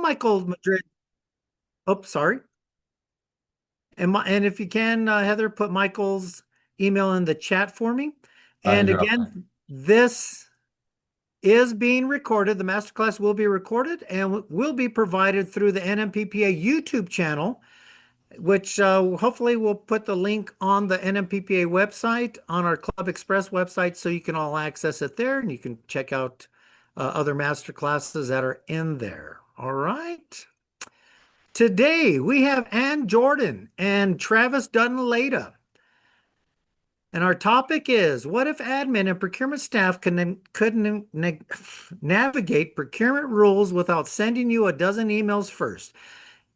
Michael Madrid. Oh, sorry. And if you can, Heather, put Michael's email in the chat for me. I And dropped that. again, this is being recorded. The masterclass will be recorded and will be provided through the NMPPA YouTube channel, which hopefully we'll put the link on the NMPPA website, on our Club Express website, so you can all access it there and you can check out other master classes that are in there. All right. Today we have Ann Jordan and Travis Dutton-Leyda. And our topic is, what if admin and procurement staff couldn't navigate procurement rules without sending you a dozen emails first?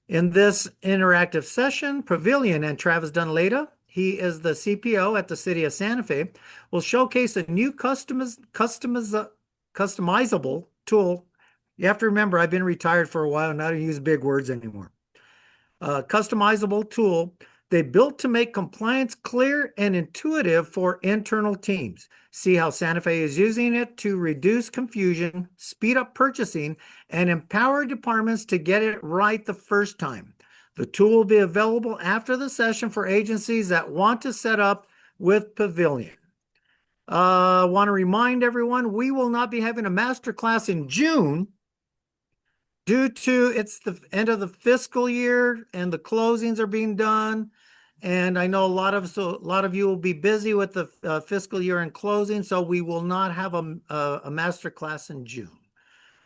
In this interactive session, Pavilion and Travis Dutton-Leyda, he is the CPO at the City of Santa Fe, will showcase a new customizable tool. You have to remember, I've been retired for a while and I don't use big words anymore. Customizable tool they built to make compliance clear and intuitive for internal teams. See how Santa Fe is using it to reduce confusion, speed up purchasing, and empower departments to get it right the first time. The tool will be available after the session for agencies that want to set up with Pavilion. I want to remind everyone we will not be having a master class in June due to it's the end of the fiscal year and the closings are being done. And I know a lot of you will be busy with the fiscal year and closing, so we will not have a master class in June.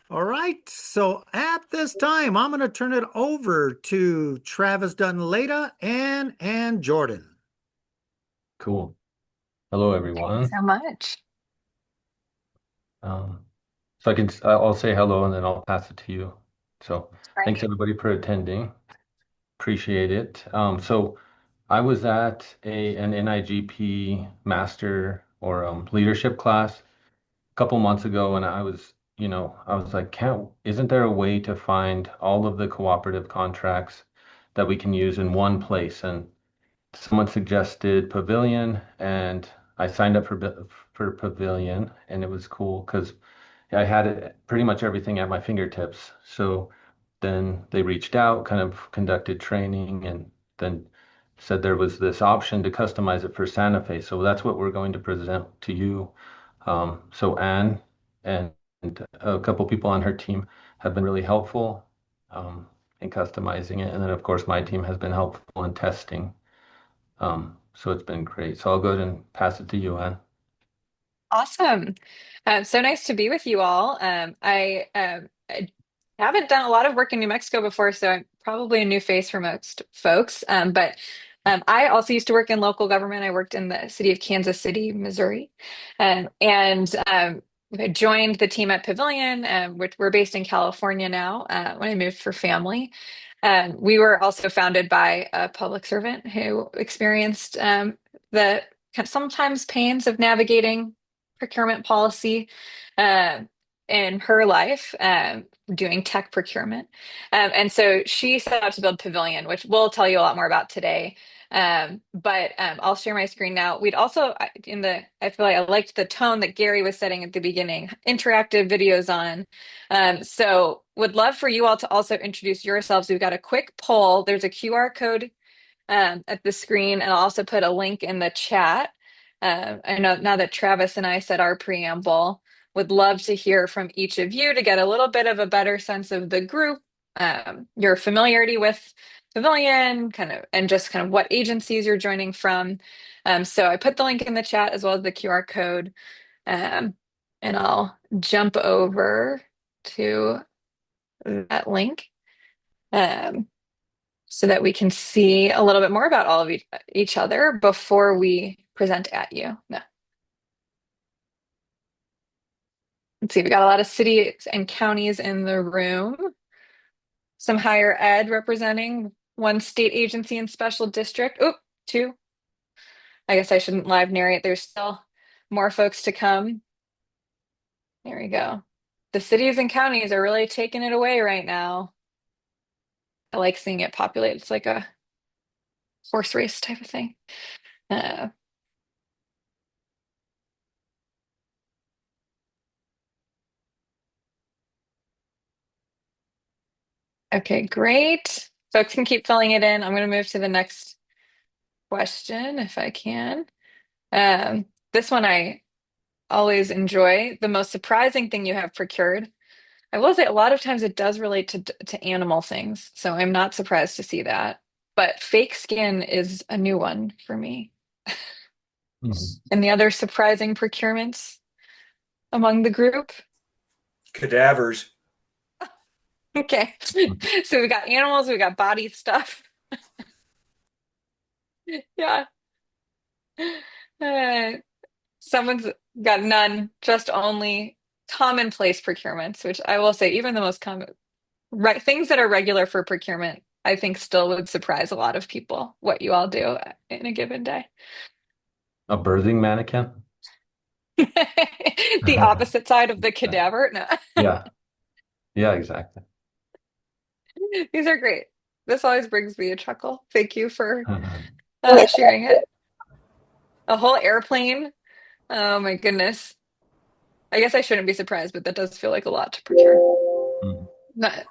All right. So at this time, I'm going to turn it over to Travis Dutton-Leyda and Jordan. Cool. Hello, Thanks everyone. so much. Um, I'll say hello and then I'll pass it to you. So thanks Great. everybody for attending. Appreciate it. So I was at an NIGP master or leadership class a couple months ago, and I was like, isn't there a way to find all of the cooperative contracts that we can use in one place? And someone suggested Pavilion, and I signed up for Pavilion, and it was cool because I had pretty much everything at my fingertips. So then they reached out, kind of conducted training, and then said there was this option to customize it for Santa Fe. So that's what we're going to present to you. So Anne and a couple people on her team have been really helpful in customizing it. And then, of course, my team has been helpful in testing. So it's been great. So I'll go ahead and pass it to you, Anne. Awesome. So nice to be with you all. I haven't done a lot of work in New Mexico before, so I'm probably a new face for most folks. But I also used to work in local government. I worked in the city of Kansas City, Missouri, I joined the team at Pavilion, which we're based in California now, when I moved for family. We were also founded by a public servant who experienced the sometimes pains of navigating procurement policy uh, in her life, doing tech procurement. And so she set out to build Pavilion, which we'll tell you a lot more about today. But I'll share my screen now. We'd also I feel like I liked the tone that Gary was setting at the beginning, interactive videos on. So would love for you all to also introduce yourselves. We've got a quick poll. There's a QR code at the screen, and I'll also put a link in the chat. I know now that Travis and I said our preamble, would love to hear from each of you to get a little bit of a better sense of the group, your familiarity with Pavilion, and just kind of what agencies you're joining from. So I put the link in the chat as well as the QR code, um, and I'll jump over to that link. Um, so that we can see a little bit more about all of each other before we present at you. No. Let's see, we got a lot of cities and counties in the room, some higher ed representing one state agency and special district. Oh, two. I guess I shouldn't live narrate. There's still more folks to come. There we go. The cities and counties are really taking it away right now. I like seeing it populate. It's like a horse race type of thing. Uh, Okay, great. Folks can keep filling it in. I'm going to move to the next question if I can. This one I always enjoy. The most surprising thing you have procured. I will say a lot of times it does relate to animal things, so I'm not surprised to see that. But fake skin is a new one for me. Mhm. And the other surprising procurements among the group. Cadavers. Okay. So we got animals, we got body stuff. Yeah. Uh, someone's got none, just only commonplace procurements, which I will say, even the most common things that are regular for procurement, I think still would surprise a lot of people what you all do in a given day. A birthing mannequin? The opposite side of the cadaver. No, Yeah, yeah, exactly. these are great. This always brings me a chuckle. Thank you for Mhm. sharing it. A whole airplane. Oh my goodness. I guess I shouldn't be surprised, but that does feel like a lot to procure.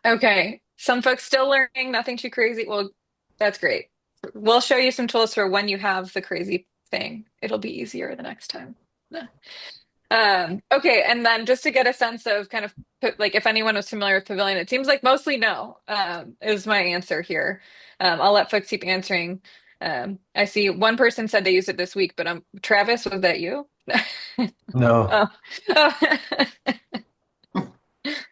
Okay. Some folks still learning, nothing too crazy. Well, that's great. We'll show you some tools for when you have the crazy thing. It'll be easier the next time. Okay, and then just to get a sense of kind of like if anyone was familiar with Pavilion, it seems like mostly no, is my answer here. I'll let folks keep answering. I see one person said they used it this week, but Travis, was that you? No, Oh. Oh.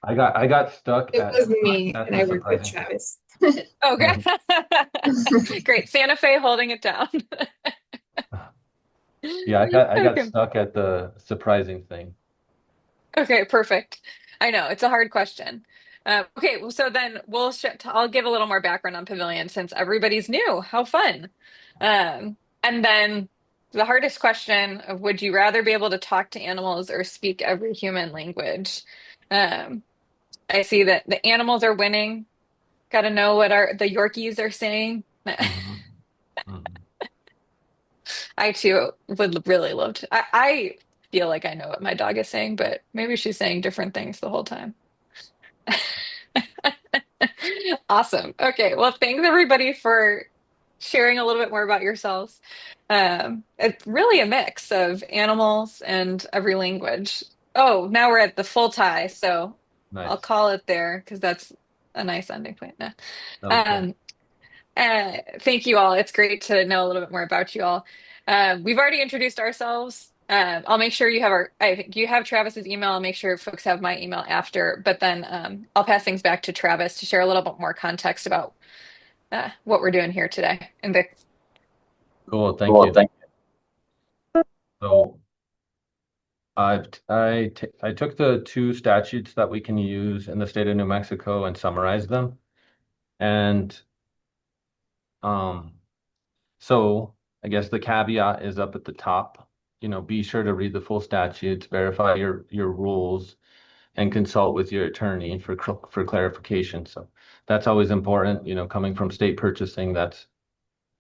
I got stuck It was me, at and the I work with surprising thing. Travis. Okay. Great. Santa Fe holding it down. Yeah, I got Okay. stuck at the surprising thing. Okay, perfect. I know it's a hard question. Okay, well, so then I'll give a little more background on Pavilion since everybody's new. How fun. And then the hardest question of would you rather be able to talk to animals or speak every human language? Um, I see that the animals are winning. Got to know what the Yorkies are saying. Mhm. Mhm. I too would really love to. I feel like I know what my dog is saying, but maybe she's saying different things the whole time. Awesome. Okay. Well, thanks everybody for sharing a little bit more about yourselves. It's really a mix of animals and every language. Oh, now we're at the full tie, so I'll Nice. call it there because that's a nice ending point. No. Okay. Um, thank you all. It's great to know a little bit more about you all. We've already introduced ourselves. I'll make sure I think you have Travis's email. I'll make sure folks have my email after, but then I'll pass things back to Travis to share a little bit more context about what we're doing here today. And Vic. Cool. Thank Cool. you. Thank So I took the two statutes that we can use in the state of New Mexico and summarized them. And um, so I guess the caveat is up at the top. Be sure to read the full statutes, verify your rules, and consult with your attorney for clarification. So that's always important. Coming from state purchasing, that's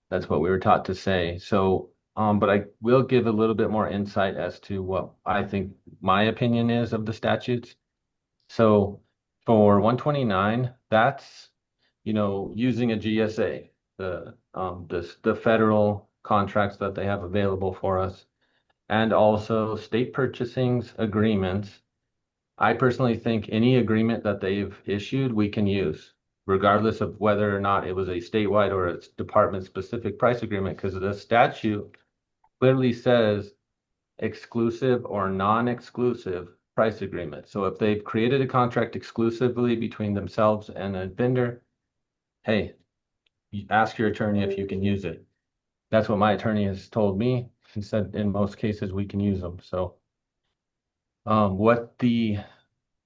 what we were taught to say. So, but I will give a little bit more insight as to what I think my opinion is of the statutes. So for 129, that's, using a GSA, the federal contracts that they have available for us, and also state purchasing's agreements. I personally think any agreement that they've issued, we can use, regardless of whether or not it was a statewide or a department-specific price agreement, because the statute clearly says exclusive or non-exclusive price agreement. So if they've created a contract exclusively between themselves and a vendor, hey, ask your attorney if you can use it. That's what my attorney has told me. He said in most cases we can use them. So what the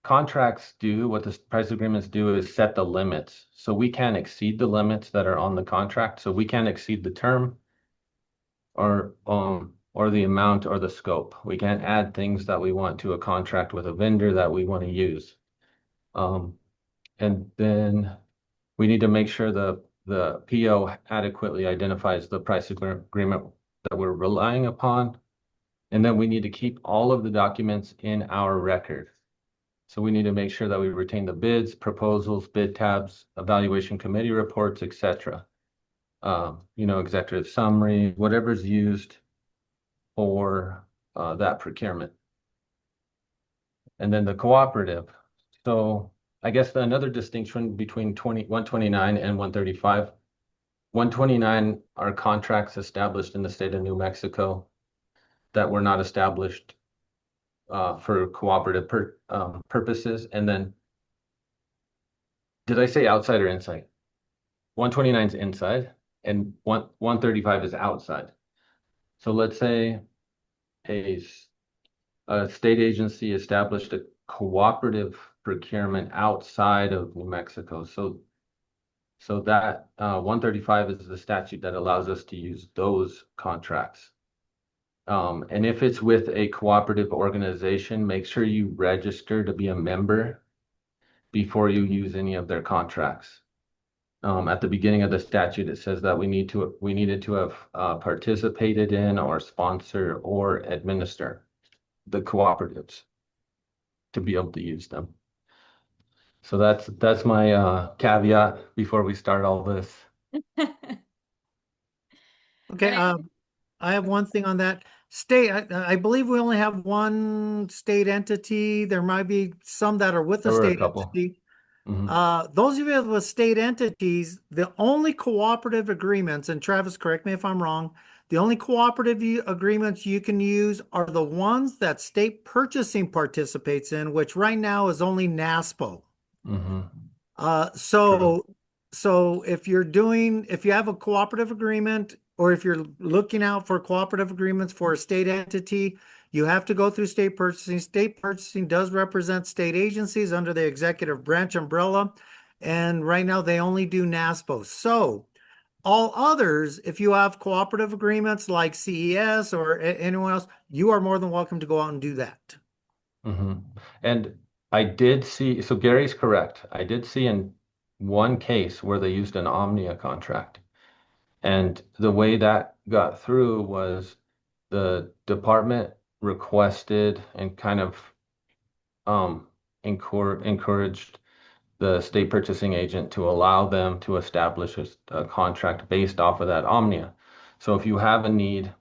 contracts do, what the price agreements do is set the limits. So we can't exceed the limits that are on the contract. So we can't exceed the term or the amount or the scope. We can't add things that we want to a contract with a vendor that we want to use. And then we need to make sure the PO adequately identifies the price agreement that we're relying upon. And then we need to keep all of the documents in our record. So we need to make sure that we retain the bids, proposals, bid tabs, evaluation committee reports, etc. Executive summary, whatever's used for that procurement. And then the cooperative. So I guess another distinction between 129 and 135. 129 are contracts established in the state of New Mexico that were not established for cooperative purposes. And then, did I say outside or inside? 129 is inside and 135 is outside. So let's say a, a state agency established a cooperative procurement outside of New Mexico. So that 135 is the statute that allows us to use those contracts. And if it's with a cooperative organization, make sure you register to be a member before you use any of their contracts. At the beginning of the statute, it says that we needed to have participated in or sponsor or administer the cooperatives to be able to use them. So that's my caveat before we start all this. Okay, I have one thing on that. State, I believe we only have one state entity. There might be some that are with the There were a state couple. entity. Mhm. Those of you with state entities, the only cooperative agreements, and Travis, correct me if I'm wrong, the only cooperative agreements you can use are the ones that state purchasing participates in, which right now is only NASPO. Mhm. Uh, True. so, so if you have a cooperative agreement, or if you're looking out for cooperative agreements for a state entity, you have to go through state purchasing. State purchasing does represent state agencies under the executive branch umbrella. And right now they only do NASPO. So all others, if you have cooperative agreements like CES or anyone else, you are more than welcome to go out and do that. Mhm. And I did see, so Gary's correct. I did see in one case where they used an Omnia contract. And the way that got through was the department requested and kind of um, encouraged the state purchasing agent to allow them to establish a contract based off of that Omnia. So if you have a need,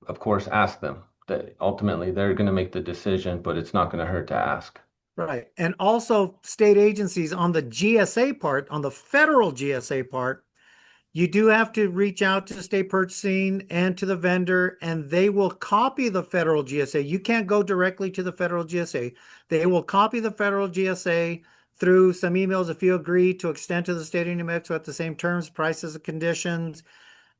of course, ask them. That ultimately they're going to make the decision, but it's not going to hurt to ask. Right. And also state agencies on the GSA part, on the federal GSA part, you do have to reach out to state purchasing and to the vendor, and they will copy the federal GSA. You can't go directly to the federal GSA. They will copy the federal GSA through some emails if you agree to extend to the state of New Mexico at the same terms, prices, and conditions.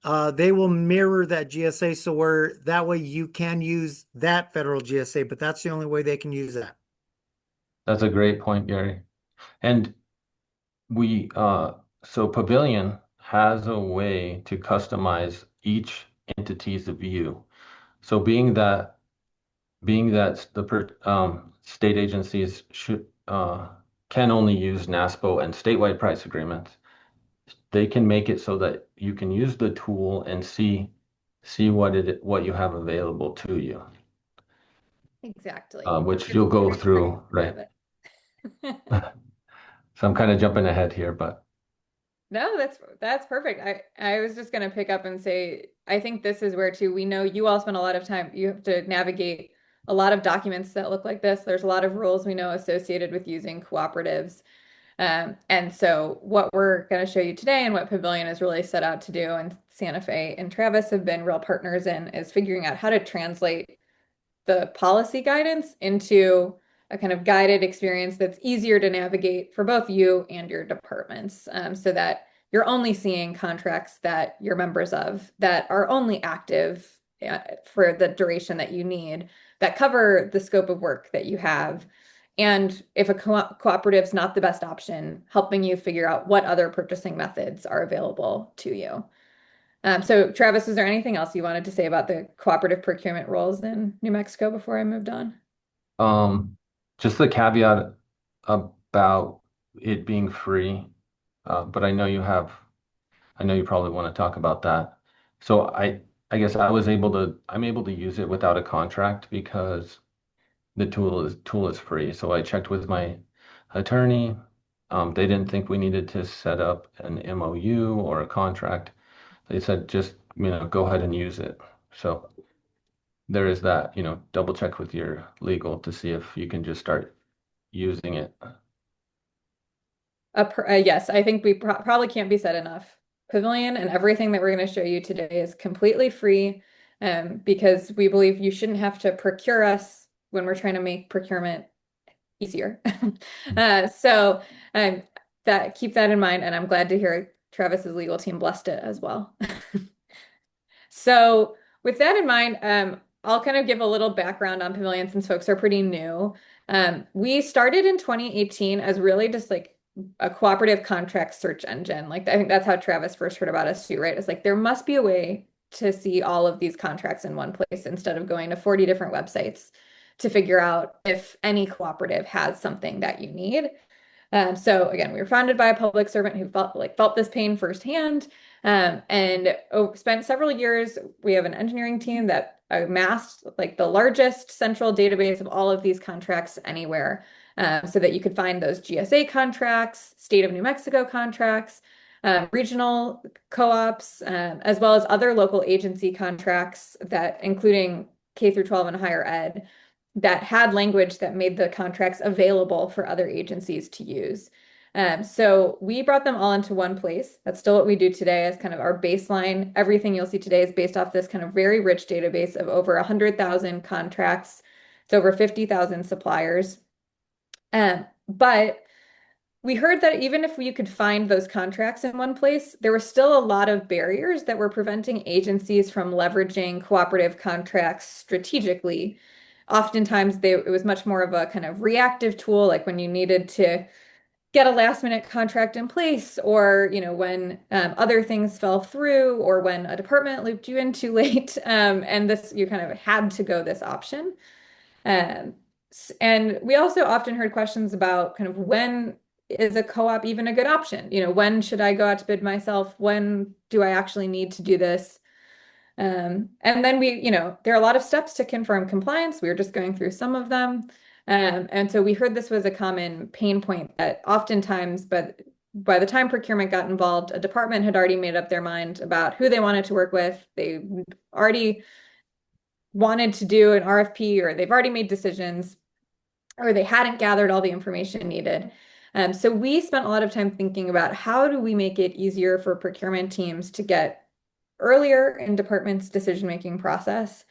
They will mirror that GSA so where that way you can use that federal GSA, but that's the only way they can use that. That's a great point, Gary. And we, so Pavilion has a way to customize each entity's view. So being that state agencies can only use NASPO and statewide price agreements, they can make it so that you can use the tool and see what you have available to you, Exactly. which you'll go through, right? So I'm kind of jumping ahead here, but No, that's perfect. I was just going to pick up and say I think this is where too we know you all spend a lot of time. You have to navigate a lot of documents that look like this. There's a lot of rules we know associated with using cooperatives. And so what we're going to show you today and what Pavilion is really set out to do, and Santa Fe and Travis have been real partners in, is figuring out how to translate the policy guidance into a kind of guided experience that's easier to navigate for both you and your departments, so that you're only seeing contracts that you're members of that are only active for the duration that you need, that cover the scope of work that you have. And if a cooperative is not the best option, helping you figure out what other purchasing methods are available to you. So Travis, is there anything else you wanted to say about the cooperative procurement roles in New Mexico before I moved on? um, just the caveat about it being free. But I know you probably want to talk about that. So I guess I'm able to use it without a contract because the tool is free. So I checked with my attorney. They didn't think we needed to set up an MOU or a contract. They said just, go ahead and use it. So there is that, double check with your legal to see if you can just start using it. Yes, I think we probably can't be said enough. Pavilion and everything that we're going to show you today is completely free, because we believe you shouldn't have to procure us when we're trying to make procurement easier. So keep that in mind, and I'm glad to hear Travis's legal team blessed it as well. So with that in mind, I'll kind of give a little background on Pavilion since folks are pretty new. We started in 2018 as really just like a cooperative contract search engine. Like I think that's how Travis first heard about us too, right? It's like there must be a way to see all of these contracts in one place instead of going to 40 different websites to figure out if any cooperative has something that you need. So again, we were founded by a public servant who felt this pain firsthand, and spent several years. We have an engineering team that amassed like the largest central database of all of these contracts anywhere, so that you could find those GSA contracts, state of New Mexico contracts, regional co-ops, as well as other local agency contracts that including K through 12 and higher ed that had language that made the contracts available for other agencies to use. So we brought them all into one place. That's still what we do today as kind of our baseline. Everything you'll see today is based off this kind of very rich database of over 100,000 contracts. It's over 50,000 suppliers. But we heard that even if you could find those contracts in one place, there were still a lot of barriers that were preventing agencies from leveraging cooperative contracts strategically. Oftentimes, it was much more of a kind of reactive tool, like when you needed to get a last minute contract in place, or when other things fell through, or when a department looped you in too late, and you kind of had to go this option. Um, and we also often heard questions about kind of when is a co-op even a good option? When should I go out to bid myself? When do I actually need to do this? And then there are a lot of steps to confirm compliance. We were just going through some of them. And so we heard this was a common pain point that oftentimes, but by the time procurement got involved, a department had already made up their mind about who they wanted to work with. They already wanted to do an RFP, or they've already made decisions, or they hadn't gathered all the information needed. So we spent a lot of time thinking about how do we make it easier for procurement teams to get earlier in department's decision-making process?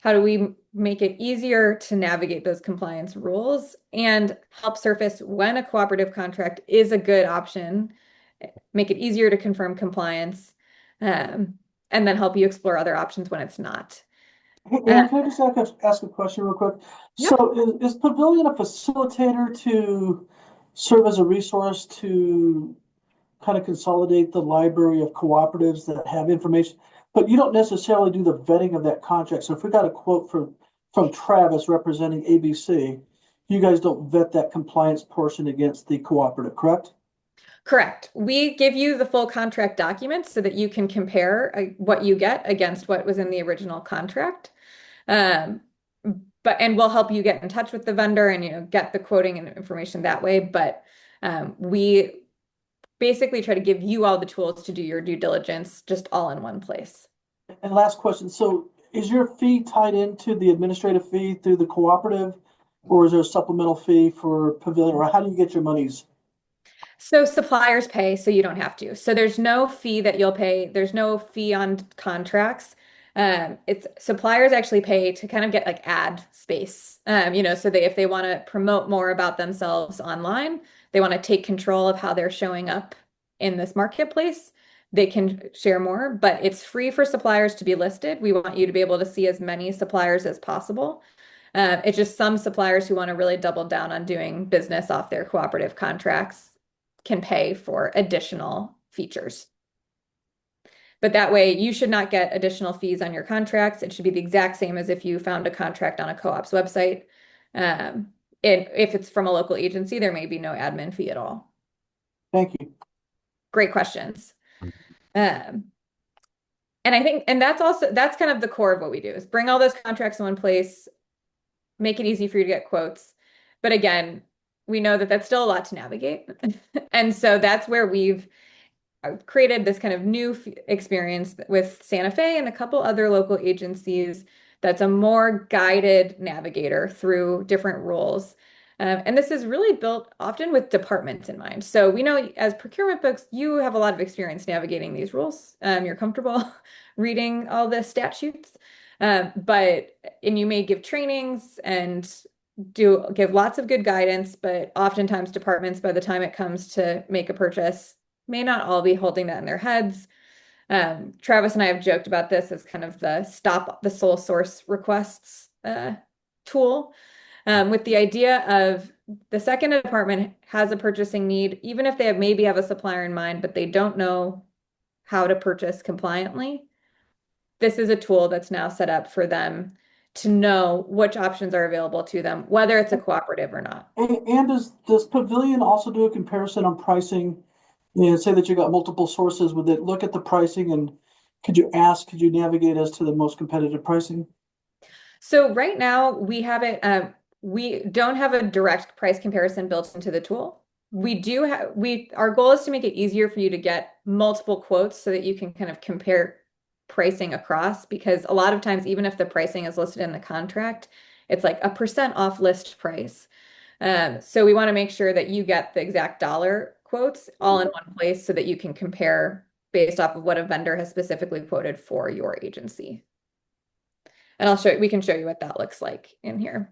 How do we make it easier to navigate those compliance rules and help surface when a cooperative contract is a good option, make it easier to confirm compliance, and then help you explore other options when it's not. Hey, Ann, can I just ask a question real quick? Yeah. So is Pavilion a facilitator to serve as a resource to kind of consolidate the library of cooperatives that have information, but you don't necessarily do the vetting of that contract? So if we got a quote from Travis representing ABC, you guys don't vet that compliance portion against the cooperative, correct? Correct. We give you the full contract documents so that you can compare what you get against what was in the original contract. And we'll help you get in touch with the vendor and get the quoting and information that way. But we basically try to give you all the tools to do your due diligence just all in one place. And last question. So is your fee tied into the administrative fee through the cooperative, or is there a supplemental fee for Pavilion, or how do you get your monies? So suppliers pay, so you don't have to. So there's no fee that you'll pay. There's no fee on contracts. It's suppliers actually pay to kind of get like ad space. So if they want to promote more about themselves online, they want to take control of how they're showing up in this marketplace, they can share more, but it's free for suppliers to be listed. We want you to be able to see as many suppliers as possible. It's just some suppliers who want to really double down on doing business off their cooperative contracts can pay for additional features. But that way, you should not get additional fees on your contracts. It should be the exact same as if you found a contract on a co-op's website. And if it's from a local agency, there may be no admin fee at all. Thank you. Great questions. And I think, and that's kind of the core of what we do is bring all those contracts in one place, make it easy for you to get quotes. But again, we know that that's still a lot to navigate. And so that's where we've created this kind of new experience with Santa Fe and a couple other local agencies that's a more guided navigator through different rules. And this is really built often with departments in mind. So we know as procurement folks, you have a lot of experience navigating these rules. You're comfortable reading all the statutes, and you may give trainings and give lots of good guidance, but oftentimes departments, by the time it comes to make a purchase, may not all be holding that in their heads. Travis and I have joked about this as kind of the stop the sole source requests tool, with the idea of the second a department has a purchasing need, even if they maybe have a supplier in mind, but they don't know how to purchase compliantly. This is a tool that's now set up for them to know which options are available to them, whether it's a cooperative or not. And does Pavilion also do a comparison on pricing? And say that you got multiple sources, would it look at the pricing and could you navigate us to the most competitive pricing? So right now we don't have a direct price comparison built into the tool. Our goal is to make it easier for you to get multiple quotes so that you can kind of compare pricing across, because a lot of times, even if the pricing is listed in the contract, it's like a % off list price. So we want to make sure that you get the exact dollar quotes all in one place so that you can compare based off of what a vendor has specifically quoted for your agency. And we can show you what that looks like in here.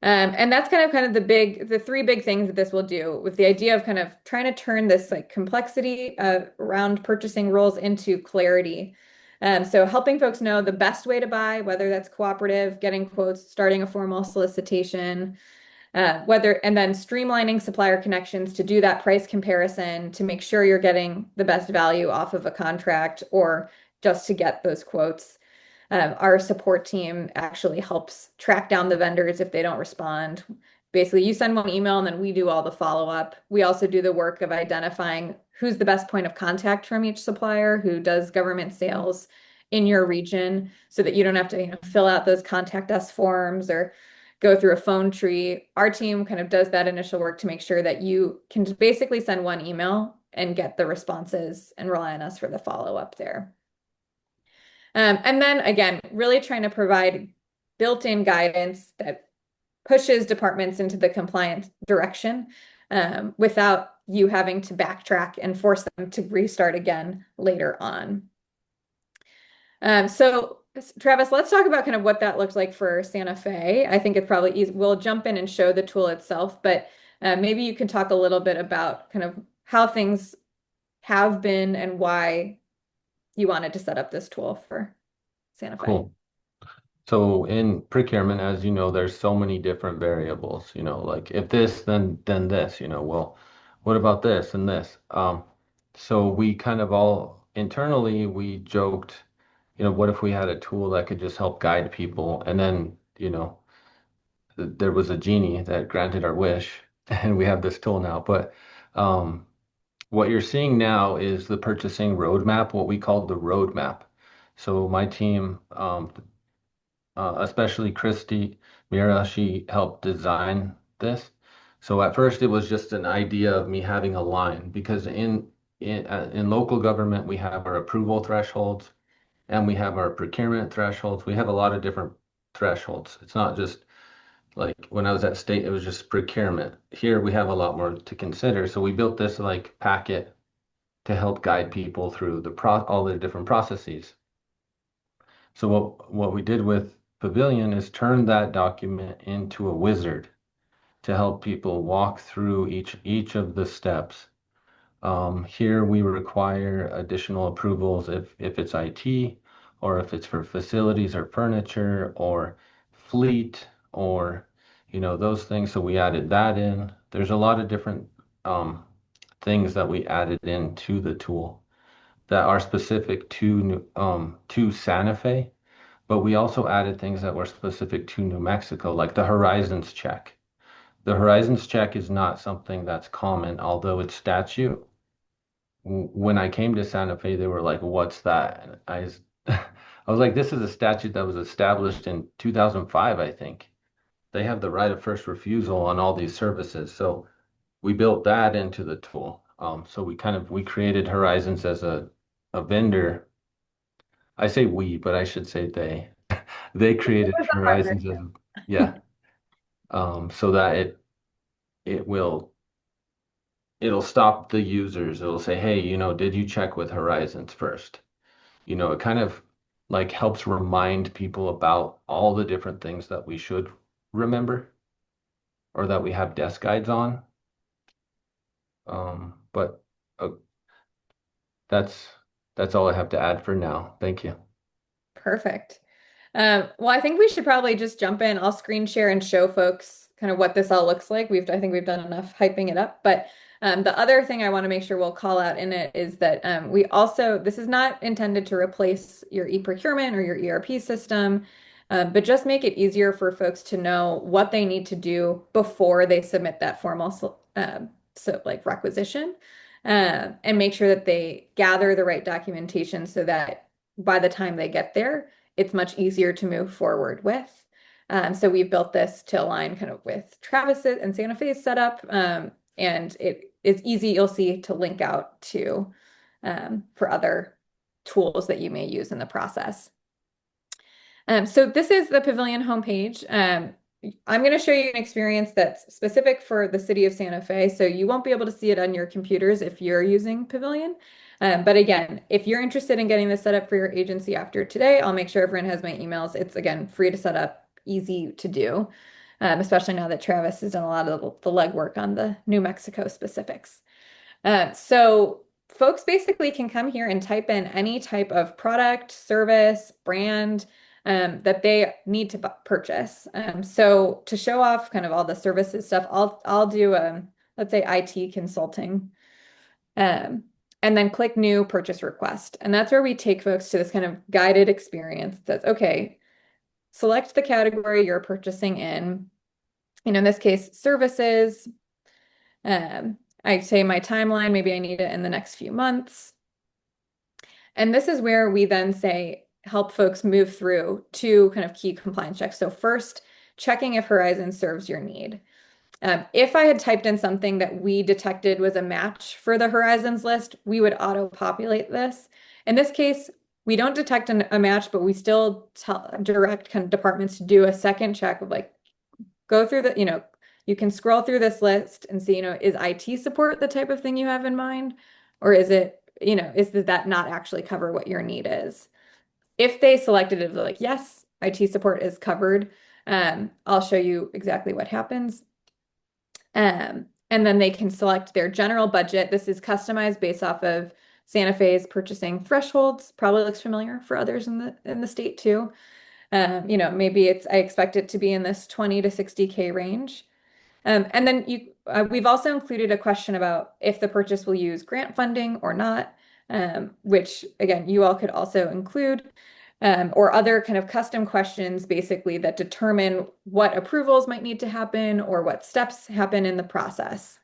And that's kind of the three big things that this will do, with the idea of kind of trying to turn this like complexity around purchasing rules into clarity. So helping folks know the best way to buy, whether that's cooperative, getting quotes, starting a formal solicitation, and then streamlining supplier connections to do that price comparison to make sure you're getting the best value off of a contract or just to get those quotes. Our support team actually helps track down the vendors if they don't respond. Basically, you send one email and then we do all the follow-up. We also do the work of identifying who's the best point of contact from each supplier who does government sales in your region, so that you don't have to, fill out those contact us forms or go through a phone tree. Our team kind of does that initial work to make sure that you can basically send one email and get the responses and rely on us for the follow-up there. And then again, really trying to provide built-in guidance that pushes departments into the compliant direction, without you having to backtrack and force them to restart again later on. So Travis, let's talk about kind of what that looks like for Santa Fe. I think it's probably easy. We'll jump in and show the tool itself, but maybe you can talk a little bit about kind of how things have been and why you wanted to set up this tool for Santa Fe. Cool. So in procurement, as you know, there's so many different variables, like if this, then this, well, what about this and this? So we kind of all internally, we joked, what if we had a tool that could just help guide people? And then, there was a genie that granted our wish and we have this tool now. But what you're seeing now is the purchasing roadmap, what we call the roadmap. So my team, especially Christy Mira, she helped design this. So at first it was just an idea of me having a line, because in local government we have our approval thresholds and we have our procurement thresholds. We have a lot of different thresholds. It's not just like when I was at state, it was just procurement. Here we have a lot more to consider. So we built this like packet to help guide people through all the different processes. So what we did with Pavilion is turn that document into a wizard to help people walk through each of the steps. Here we require additional approvals if it's IT, or if it's for facilities or furniture or fleet, or those things. So we added that in. There's a lot of different things that we added into the tool that are specific to Santa Fe, but we also added things that were specific to New Mexico, like the horizons check. The horizons check is not something that's common, although it's statute. When I came to Santa Fe, they were like, "What's that?" And I was like, this is a statute that was established in 2005, I think. They have the right of first refusal on all these services. So we built that into the tool. So we created Horizons as a vendor. I say we, but I should say they. They created It was a Horizons as partnership. yeah. So that it will it'll stop the users. It'll say, hey, did you check with Horizons first? It kind of like helps remind people about all the different things that we should remember or that we have desk guides on. But that's that's all I have to add for now. Thank you. Perfect. Well, I think we should probably just jump in. I'll screen share and show folks kind of what this all looks like. I think we've done enough hyping it up. But the other thing I want to make sure we'll call out in it is that this is not intended to replace your e-procurement or your ERP system, but just make it easier for folks to know what they need to do before they submit that formal like requisition, and make sure that they gather the right documentation so that by the time they get there, it's much easier to move forward with. So we've built this to align kind of with Travis's and Santa Fe's setup, and it is easy, you'll see, to link out to for other tools that you may use in the process. So this is the Pavilion homepage. I'm going to show you an experience that's specific for the city of Santa Fe, so you won't be able to see it on your computers if you're using Pavilion. But again, if you're interested in getting this set up for your agency after today, I'll make sure everyone has my emails. It's, again, free to set up, easy to do, especially now that Travis has done a lot of the legwork on the New Mexico specifics. So folks basically can come here and type in any type of product, service, brand that they need to purchase. So to show off kind of all the services stuff, I'll do let's say IT consulting. And then click new purchase request. And that's where we take folks to this kind of guided experience that says, okay, select the category you're purchasing in. In this case, services. I say my timeline, maybe I need it in the next few months. And this is where we then say, help folks move through to kind of key compliance checks. So first, checking if Horizon serves your need. If I had typed in something that we detected was a match for the Horizons list, we would auto-populate this. In this case, we don't detect a match, but we still direct kind of departments to do a second check of like, go through the, you can scroll through this list and see, is IT support the type of thing you have in mind? Or is it, does that not actually cover what your need is? If they selected it, like, yes, IT support is covered, I'll show you exactly what happens. And then they can select their general budget. This is customized based off of Santa Fe's purchasing thresholds. Probably looks familiar for others in the state too. Maybe I expect it to be in this 20 to 60K range. And then we've also included a question about if the purchase will use grant funding or not, which again, you all could also include. Or other kind of custom questions, basically, that determine what approvals might need to happen or what steps happen in the process.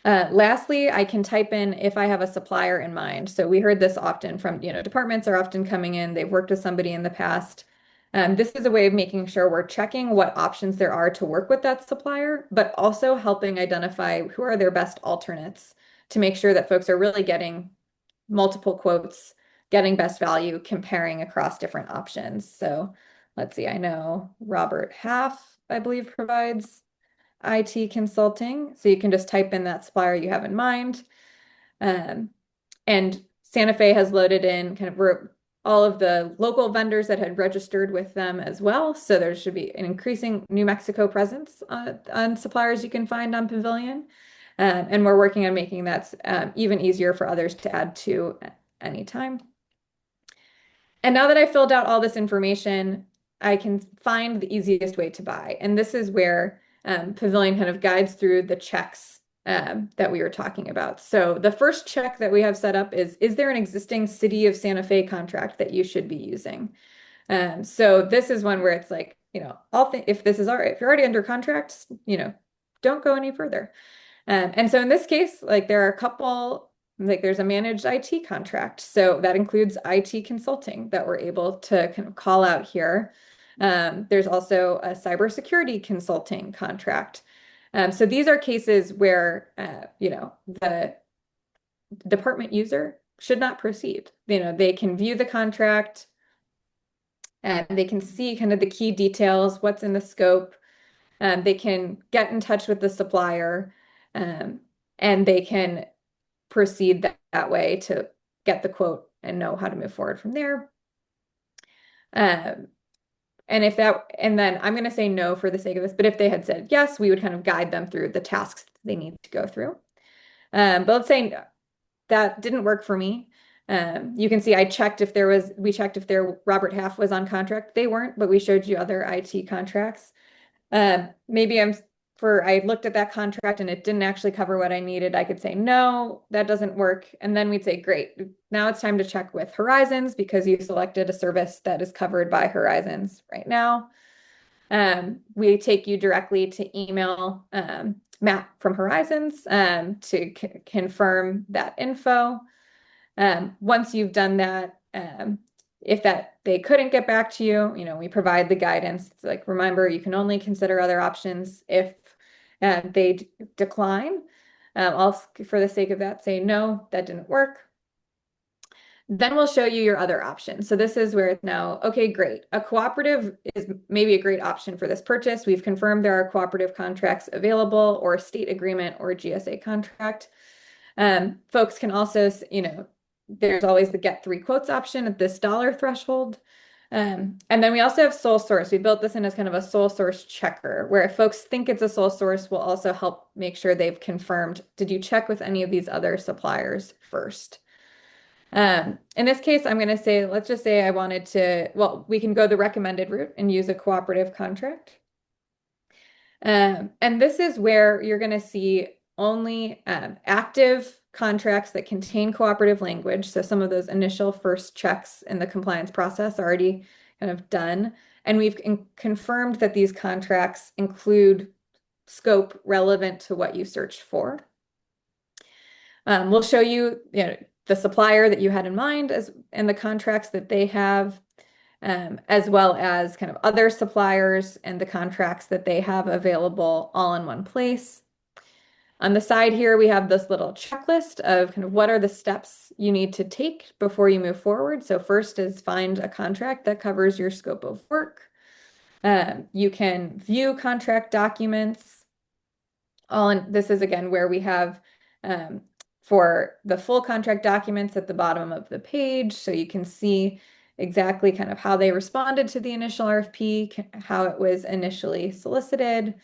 Lastly, I can type in if I have a supplier in mind. So we heard this often from, departments are often coming in, they've worked with somebody in the past. This is a way of making sure we're checking what options there are to work with that supplier, but also helping identify who are their best alternates to make sure that folks are really getting multiple quotes, getting best value, comparing across different options. So let's see, I know Robert Half, I believe, provides IT consulting. So you can just type in that supplier you have in mind. And Santa Fe has loaded in kind of all of the local vendors that had registered with them as well. So there should be an increasing New Mexico presence on suppliers you can find on Pavilion. And we're working on making that even easier for others to add to anytime. And now that I filled out all this information, I can find the easiest way to buy. And this is where Pavilion kind of guides through the checks that we were talking about. So the first check that we have set up is there an existing City of Santa Fe contract that you should be using? So this is one where it's like, if you're already under contract, don't go any further. And so in this case, like there are a couple Like there's a managed IT contract. So that includes IT consulting that we're able to kind of call out here. There's also a cybersecurity consulting contract. So these are cases where, the department user should not proceed. They can view the contract and they can see kind of the key details, what's in the scope. They can get in touch with the supplier, and they can proceed that way to get the quote and know how to move forward from there. And then I'm going to say no for the sake of this, but if they had said yes, we would kind of guide them through the tasks they need to go through. But let's say that didn't work for me. You can see we checked if Robert Half was on contract. They weren't, but we showed you other IT contracts. Maybe I looked at that contract and it didn't actually cover what I needed. I could say, no, that doesn't work. And then we'd say, great, now it's time to check with Horizons because you selected a service that is covered by Horizons right now. We take you directly to email Matt from Horizons to confirm that info. Once you've done that, if they couldn't get back to you, we provide the guidance. It's like, remember, you can only consider other options if they decline. I'll, for the sake of that, say, no, that didn't work. Then we'll show you your other options. So this is where it's now, okay, great. A cooperative is maybe a great option for this purchase. We've confirmed there are cooperative contracts available, or a state agreement or a GSA contract. Folks can also, there's always the get 3 quotes option at this dollar threshold. And then we also have sole source. We built this in as kind of a sole source checker, where if folks think it's a sole source, we'll also help make sure they've confirmed, did you check with any of these other suppliers first? In this case, I'm going to say, let's just say I wanted to, we can go the recommended route and use a cooperative contract. And this is where you're going to see only active contracts that contain cooperative language. So some of those initial first checks in the compliance process are already kind of done. And we've confirmed that these contracts include scope relevant to what you searched for. We'll show you, the supplier that you had in mind and the contracts that they have, as well as kind of other suppliers and the contracts that they have available all in one place. On the side here, we have this little checklist of kind of what are the steps you need to take before you move forward. So first is find a contract that covers your scope of work. You can view contract documents. This is again where we have for the full contract documents at the bottom of the page, so you can see exactly kind of how they responded to the initial RFP, how it was initially solicited.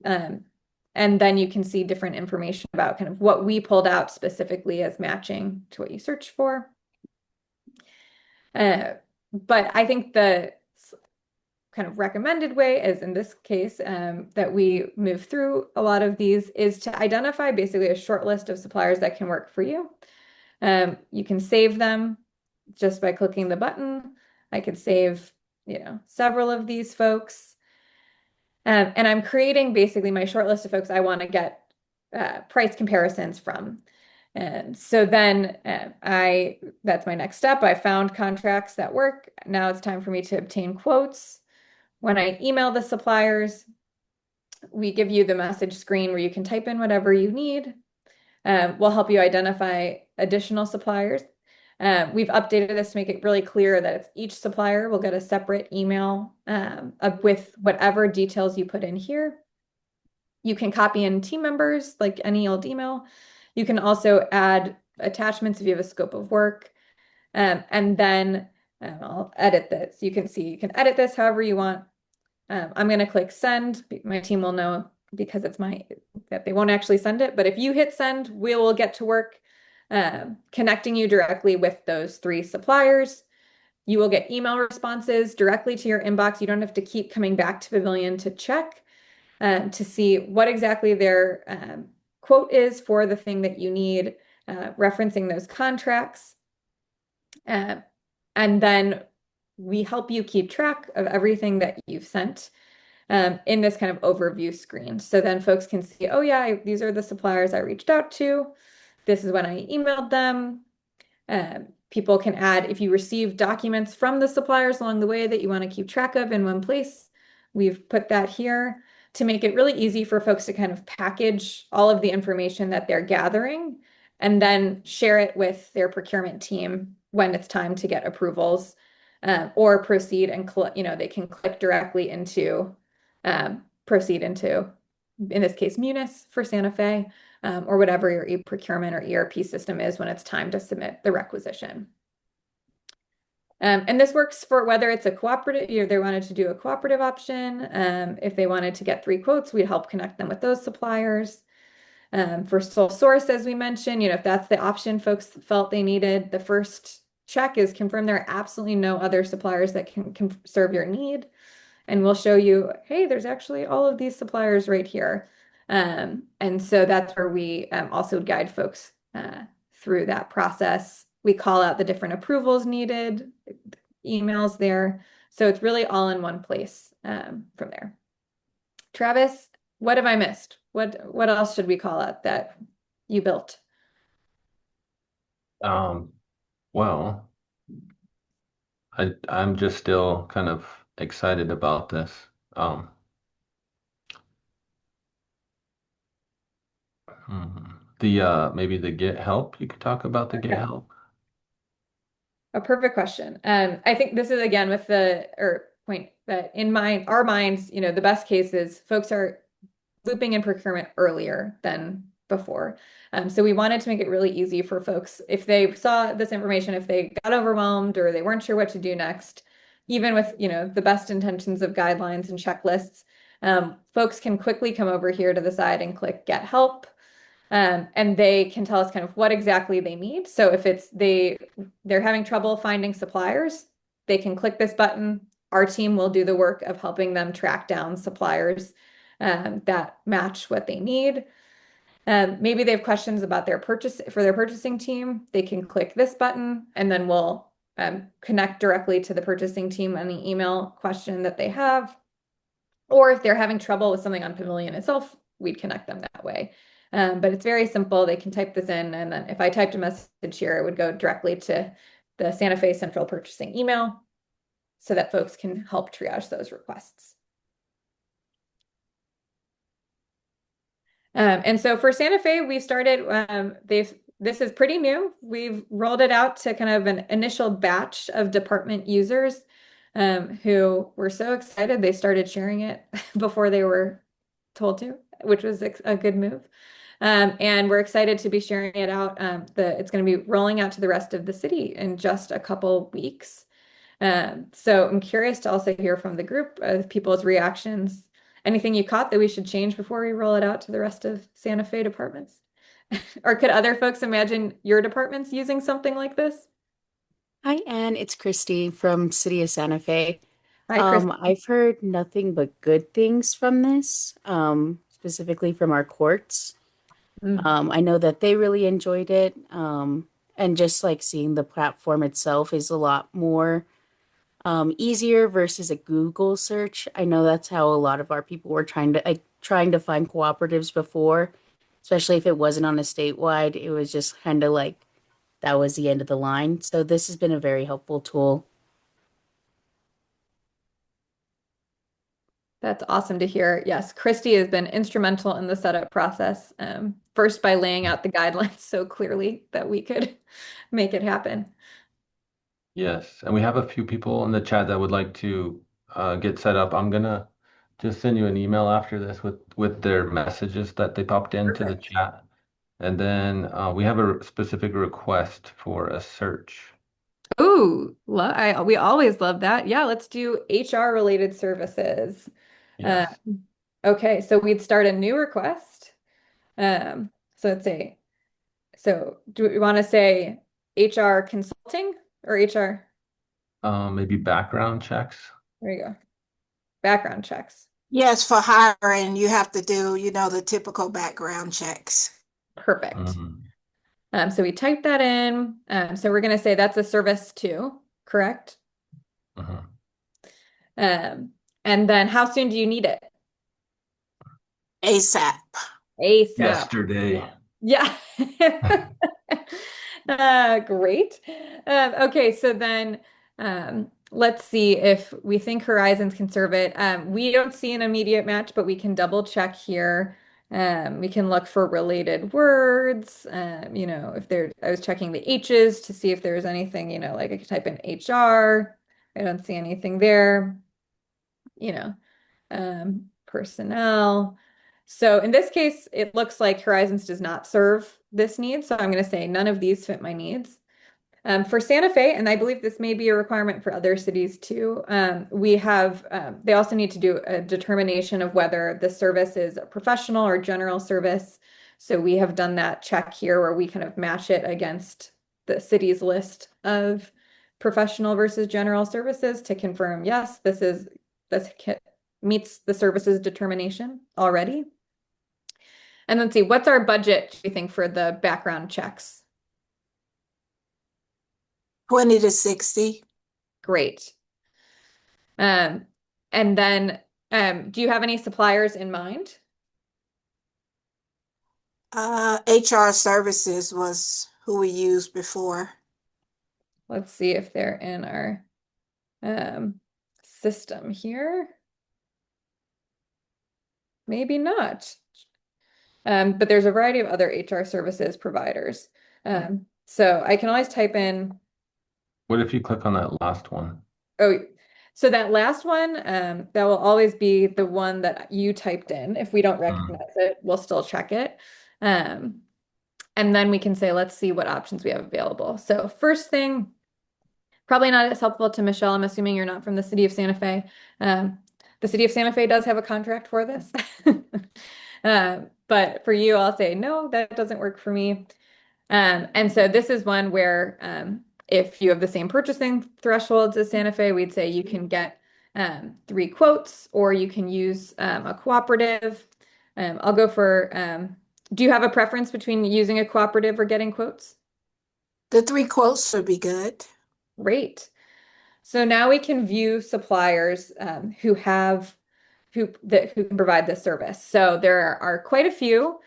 And then you can see different information about kind of what we pulled out specifically as matching to what you searched for. But I think the kind of recommended way is in this case that we move through a lot of these is to identify basically a short list of suppliers that can work for you. You can save them just by clicking the button. I could save, several of these folks. And I'm creating basically my short list of folks I want to get price comparisons from. And so then that's my next step. I found contracts that work. Now it's time for me to obtain quotes. When I email the suppliers, we give you the message screen where you can type in whatever you need. We'll help you identify additional suppliers. We've updated this to make it really clear that each supplier will get a separate email with whatever details you put in here. You can copy in team members, like any old email. You can also add attachments if you have a scope of work. And then I'll edit this. You can see you can edit this however you want. I'm going to click send. My team will know because it's that they won't actually send it. But if you hit send, we will get to work connecting you directly with those 3 suppliers. You will get email responses directly to your inbox. You don't have to keep coming back to Pavilion to check to see what exactly their quote is for the thing that you need, referencing those contracts. And then we help you keep track of everything that you've sent in this kind of overview screen. So then folks can see, oh yeah, these are the suppliers I reached out to. this is when I emailed them. People can add, if you receive documents from the suppliers along the way that you want to keep track of in one place, we've put that here to make it really easy for folks to kind of package all of the information that they're gathering and then share it with their procurement team when it's time to get approvals, or proceed and they can click directly into proceed into, in this case, Munis for Santa Fe, or whatever your e-procurement or ERP system is when it's time to submit the requisition. And this works for whether it's a cooperative, they wanted to do a cooperative option. If they wanted to get 3 quotes, we'd help connect them with those suppliers. For sole source, as we mentioned, if that's the option folks felt they needed, the first check is confirm there are absolutely no other suppliers that can serve your need. And we'll show you, hey, there's actually all of these suppliers right here. And so that's where we also guide folks through that process. We call out the different approvals needed, emails there. So it's really all in one place from there. Travis, what have I missed? What else should we call out that you built? Well, I'm just still kind of excited about this. Maybe the get help. You could talk about the get help. A perfect question. I think this is again with point that in our minds, the best case is folks are looping in procurement earlier than before. So we wanted to make it really easy for folks if they saw this information, if they got overwhelmed or they weren't sure what to do next, even with the best intentions of guidelines and checklists, folks can quickly come over here to the side and click Get Help. And they can tell us kind of what exactly they need. So if they're having trouble finding suppliers, they can click this button. Our team will do the work of helping them track down suppliers that match what they need. Maybe they have questions about their purchasing team. They can click this button, and then we'll connect directly to the purchasing team on the email question that they have. Or if they're having trouble with something on Pavilion itself, we'd connect them that way. But it's very simple. They can type this in, and then if I typed a message here, it would go directly to the Santa Fe Central Purchasing email so that folks can help triage those requests. And so for Santa Fe, we started, this is pretty new. We've rolled it out to kind of an initial batch of department users who were so excited they started sharing it before they were told to, which was a good move. And we're excited to be sharing it out. It's going to be rolling out to the rest of the city in just a couple weeks. So I'm curious to also hear from the group of people's reactions. Anything you caught that we should change before we roll it out to the rest of Santa Fe departments? Or could other folks imagine your departments using something like this? Hi, Anne. It's Christy from City of Santa Fe. Hi, Chris. I've heard nothing but good things from this, specifically from our courts. I know that they really enjoyed it. And just like seeing the platform itself is a lot more easier versus a Google search. I know that's how a lot of our people were trying to find cooperatives before, especially if it wasn't on a statewide. It was just kind of like that was the end of the line. So this has been a very helpful tool. That's awesome to hear. Yes, Christy has been instrumental in the setup process. First by laying out the guidelines so clearly that we could make it happen. Yes, and we have a few people in the chat that would like to get set up. I'm gonna just send you an email after this with their messages that they popped into the chat. And then we have a specific request for a search. Ooh, we always love that. Yeah, let's do HR related services. Yes. Okay, so we'd start a new request. So let's say, do we want to say HR consulting or HR? Maybe background checks. There you go. Background checks. Yes, for hiring, you have to do, the typical background checks. Perfect. So we type that in. So we're going to say that's a service too, correct? And then how soon do you need it? ASAP. ASAP. Yesterday. Yeah. Great. Okay, so then let's see if we think Horizons can serve it. We don't see an immediate match, but we can double check here. We can look for related words. If there, I was checking the H's to see if there's anything, like I could type in HR. I don't see anything there. Personnel. So in this case, it looks like Horizons does not serve this need. So I'm going to say none of these fit my needs. For Santa Fe, and I believe this may be a requirement for other cities too, they also need to do a determination of whether the service is a professional or general service. So we have done that check here where we kind of match it against the city's list of professional versus general services to confirm, yes, this meets the services determination already. And let's see, what's our budget, do you think, for the background checks? 20 to 60. Great. And then do you have any suppliers in mind? HR services was who we used before. Let's see if they're in our system here. Maybe not. But there's a variety of other HR services providers. So I can always type in. What if you click on that last one? Oh, so that last one, that will always be the one that you typed in. If we don't recognize it, we'll still check it. And then we can say, let's see what options we have available. So first thing, probably not as helpful to Michelle. I'm assuming you're not from the city of Santa Fe. The city of Santa Fe does have a contract for this. But for you, I'll say, no, that doesn't work for me. And so this is one where if you have the same purchasing thresholds as Santa Fe, we'd say you can get 3 quotes, or you can use a cooperative. I'll go for, do you have a preference between using a cooperative or getting quotes? The 3 quotes would be good. Great. So now we can view suppliers who can provide this service. So there are quite a few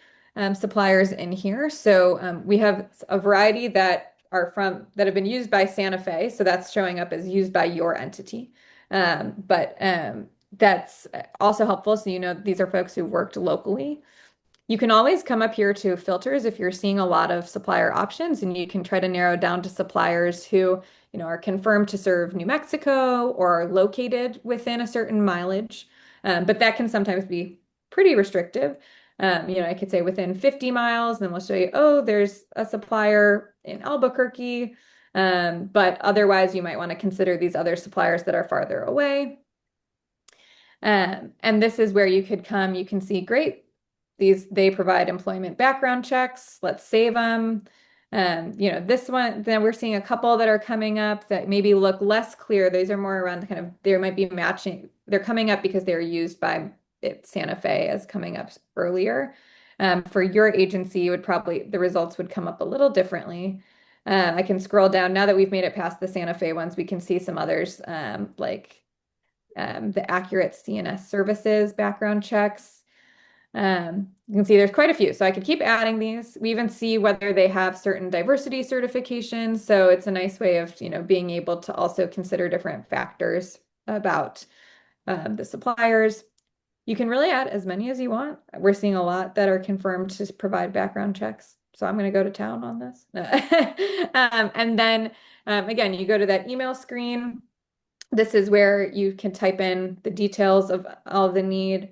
suppliers in here. So we have a variety that have been used by Santa Fe. So that's showing up as used by your entity. But that's also helpful. So these are folks who worked locally. You can always come up here to filters if you're seeing a lot of supplier options, and you can try to narrow down to suppliers who, are confirmed to serve New Mexico or are located within a certain mileage. But that can sometimes be pretty restrictive. I could say within 50 miles, and then we'll show you, oh, there's a supplier in Albuquerque. But otherwise, you might want to consider these other suppliers that are farther away. And this is where you could come, you can see, great. They provide employment background checks. Let's save them. This one, then we're seeing a couple that are coming up that maybe look less clear. These are more around kind of, there might be matching. They're coming up because they're used by Santa Fe as coming up earlier. For your agency, the results would come up a little differently. I can scroll down. Now that we've made it past the Santa Fe ones, we can see some others like the Accurate CNS Services background checks. You can see there's quite a few, so I could keep adding these. We even see whether they have certain diversity certifications, so it's a nice way of being able to also consider different factors about the suppliers. You can really add as many as you want. We're seeing a lot that are confirmed to provide background checks, so I'm going to go to town on this. And then again, you go to that email screen. This is where you can type in the details of all the need.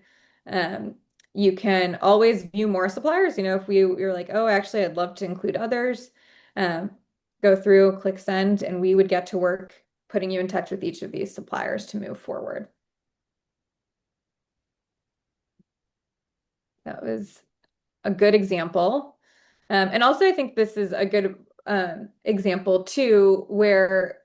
You can always view more suppliers. If you're like, oh, actually, I'd love to include others, go through, click send, and we would get to work putting you in touch with each of these suppliers to move forward. That was a good example. And also, I think this is a good example too, where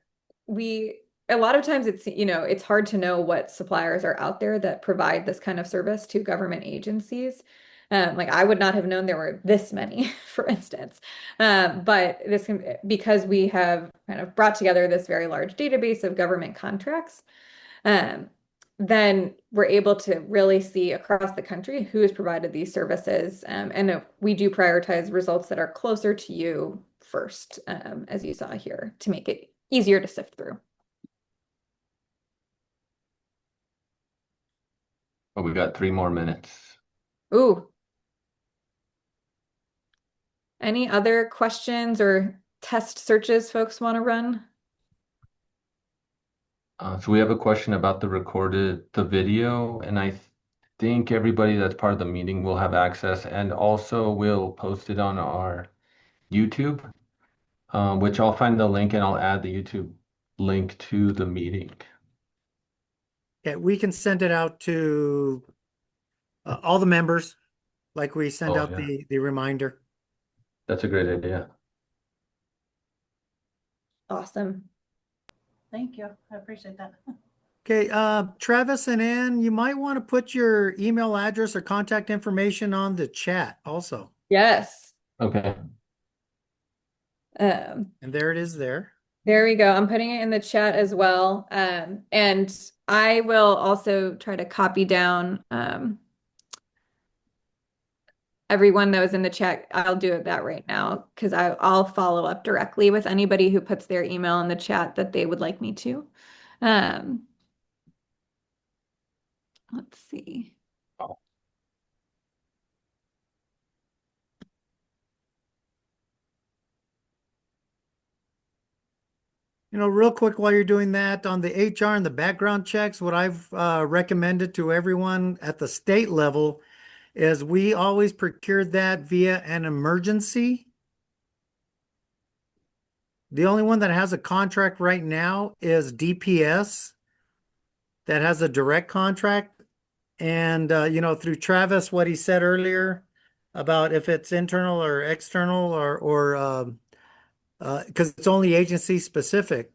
a lot of times it's hard to know what suppliers are out there that provide this kind of service to government agencies. Like I would not have known there were this many, for instance. But because we have kind of brought together this very large database of government contracts. then we're able to really see across the country who has provided these services. We do prioritize results that are closer to you first, as you saw here, to make it easier to sift through. Well, we got 3 more minutes. Ooh. Any other questions or test searches folks want to run? So we have a question about the video, and I think everybody that's part of the meeting will have access, and also we'll post it on our YouTube, which I'll find the link and I'll add the YouTube link to the meeting. Yeah, we can send it out to all the members, like we send out Yeah. the reminder. That's a great idea. Awesome. Thank you. I appreciate that. Okay, Travis and Ann, you might want to put your email address or contact information on the chat also. Yes. Okay. And there it is there. There we go. I'm putting it in the chat as well. And I will also try to copy down everyone that was in the chat. I'll do that right now because I'll follow up directly with anybody who puts their email in the chat that they would like me to. Let's see. You know, real quick while you're doing that, on the HR and the background checks, what I've recommended to everyone at the state level is we always procured that via an emergency. The only one that has a contract right now is DPS that has a direct contract. And, you know, through Travis, what he said earlier about if it's internal or external or because it's only agency specific.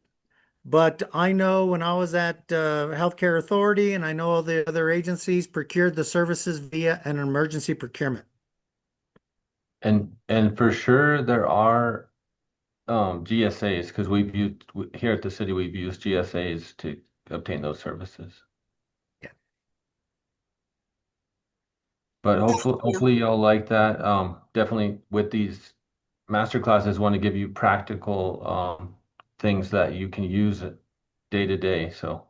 But I know when I was at Healthcare Authority and I know all the other agencies procured the services via an emergency procurement. And for sure there are GSAs, because we've used here at the city, we've used GSAs to obtain those services. Yeah. But hopefully y'all like that. Definitely with these master classes, want to give you practical things that you can use day to day. So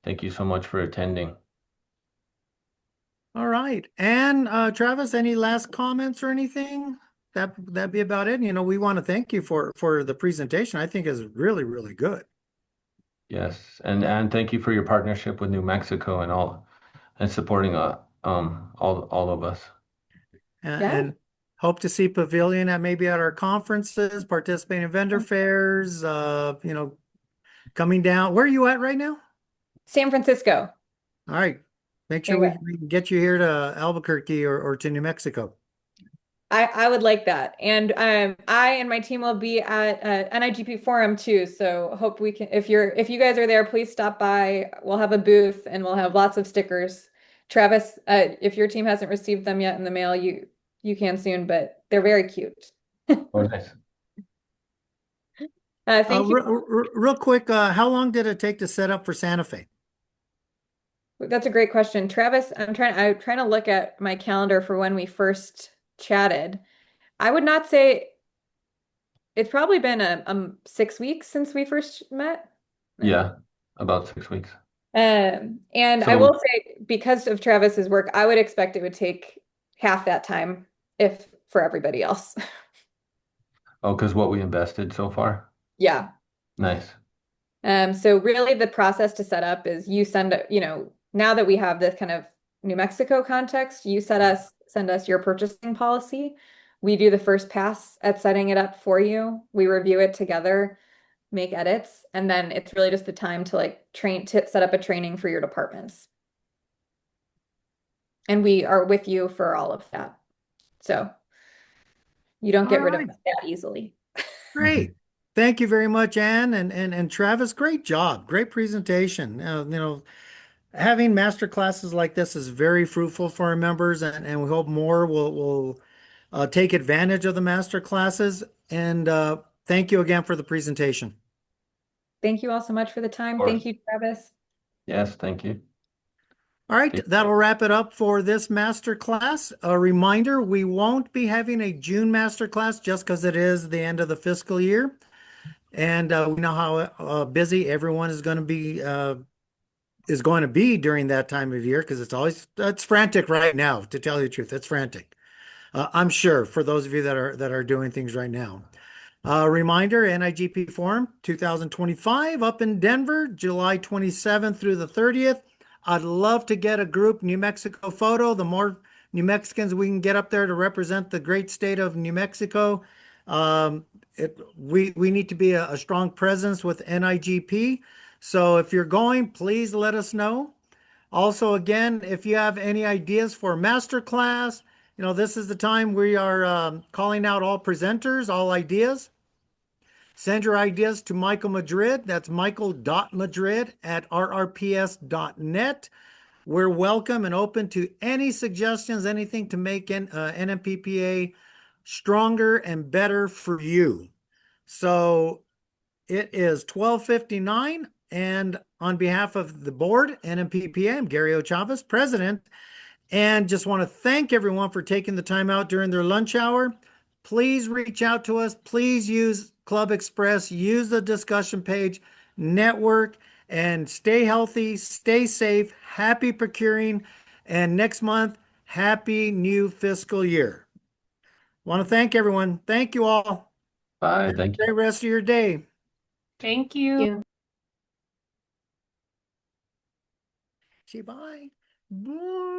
thank you so much for attending. All right. And Travis, any last comments or anything? That'd be about it. You know, we want to thank you for the presentation. I think is really, really good. Yes, and thank you for your partnership with New Mexico and supporting all of us. Yeah. And hope to see Pavilion at maybe at our conferences, participating in vendor fairs, you know, coming down. Where are you at right now? San Francisco. All right. Make sure we can get you here to Albuquerque or to New Mexico. I would like that. And I and my team will be at NIGP Forum too. So hope we can, if you guys are there, please stop by. We'll have a booth and we'll have lots of stickers. Travis, if your team hasn't received them yet in the mail, you can soon, but they're very cute. Oh, nice. Thank you. Real quick, how long did it take to set up for Santa Fe? That's a great question. Travis, I'm trying to look at my calendar for when we first chatted. I would not say it's probably been 6 weeks since we first met. Yeah, about 6 weeks. And I will say, because of Travis's work, I would expect it would take half that time if for everybody else. Oh, because what we invested so far? Yeah. Nice. So really the process to set up is you send, you know, now that we have this kind of New Mexico context, you send us your purchasing policy. We do the first pass at setting it up for you. We review it together, make edits, and then it's really just the time to like set up a training for your departments. And we are with you for all of that. So you don't get rid of that easily. Great. Thank you very much, Ann and Travis. Great job. Great presentation. You know, having master classes like this is very fruitful for our members, and we hope more will take advantage of the master classes. And thank you again for the presentation. Thank you all so much for the time. Thank you, Travis. Yes, thank you. All right, Take that'll care. wrap it up for this master class. A reminder, we won't be having a June master class just because it is the end of the fiscal year. And we know how busy everyone is going to be during that time of year because it's frantic right now, to tell you the truth. It's frantic. I'm sure for those of you that are doing things right now. Reminder, NIGP Forum 2025 up in Denver, July 27th through the 30th. I'd love to get a group New Mexico photo. The more New Mexicans we can get up there to represent the great state of New Mexico, we need to be a strong presence with NIGP. So if you're going, please let us know. Also, again, if you have any ideas for master class, this is the time we are calling out all presenters, all ideas. Send your ideas to Michael Madrid. That's michael.madrid@rrps.net. We're welcome and open to any suggestions, anything to make NMPPA stronger and better for you. So it is 12:59, and on behalf of the board, NMPPA, I'm Gary O. Chavez, president, and just want to thank everyone for taking the time out during their lunch hour. Please reach out to us. Please use Club Express, use the discussion page, network, and stay healthy, stay safe, happy procuring, and next month, happy new fiscal year. Want to thank everyone. Thank you all. Bye. Thank you. Great rest of your day. Thank you. Say bye. Bye.